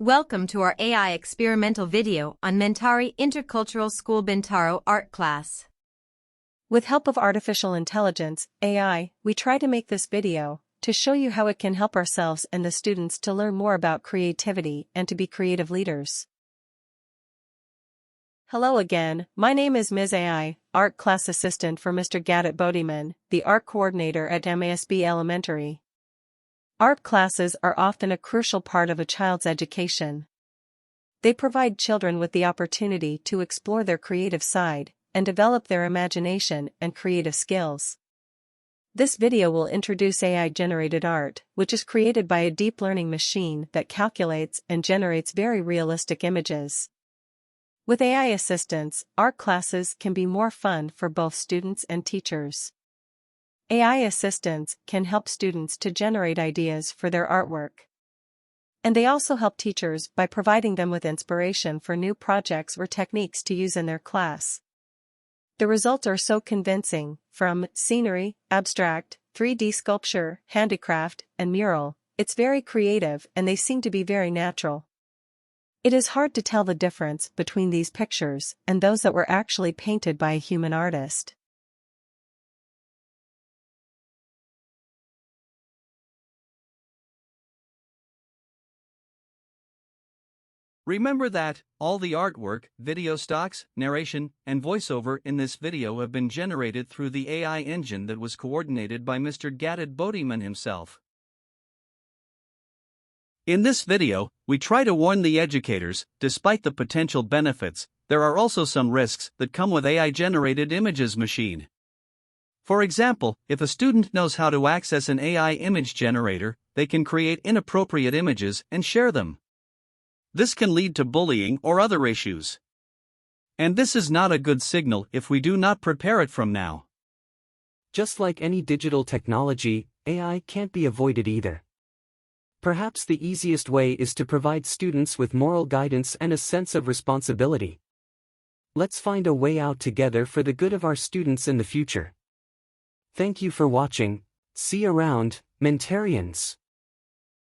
Welcome to our AI experimental video on Mentari Intercultural School Bintaro art class. With help of artificial intelligence, AI, we try to make this video to show you how it can help ourselves and the students to learn more about creativity and to be creative leaders. Hello again, my name is Ms. AI, art class assistant for Mr. Gadet Bodiman, the art coordinator at MASB Elementary. Art classes are often a crucial part of a child's education. They provide children with the opportunity to explore their creative side and develop their imagination and creative skills. This video will introduce AI-generated art, which is created by a deep learning machine that calculates and generates very realistic images. With AI assistance, art classes can be more fun for both students and teachers. AI assistants can help students to generate ideas for their artwork. And they also help teachers by providing them with inspiration for new projects or techniques to use in their class. The results are so convincing, from scenery, abstract, 3D sculpture, handicraft, and mural. It's very creative and they seem to be very natural. It is hard to tell the difference between these pictures and those that were actually painted by a human artist. Remember that all the artwork, video stocks, narration, and voiceover in this video have been generated through the AI engine that was coordinated by Mr. Gadet Bodiman himself. In this video, we try to warn the educators, despite the potential benefits, there are also some risks that come with AI-generated images machine. For example, if a student knows how to access an AI image generator, they can create inappropriate images and share them. This can lead to bullying or other issues. And this is not a good signal if we do not prepare it from now. Just like any digital technology, AI can't be avoided either. Perhaps the easiest way is to provide students with moral guidance and a sense of responsibility. Let's find a way out together for the good of our students in the future. Thank you for watching. See you around, Mentarians.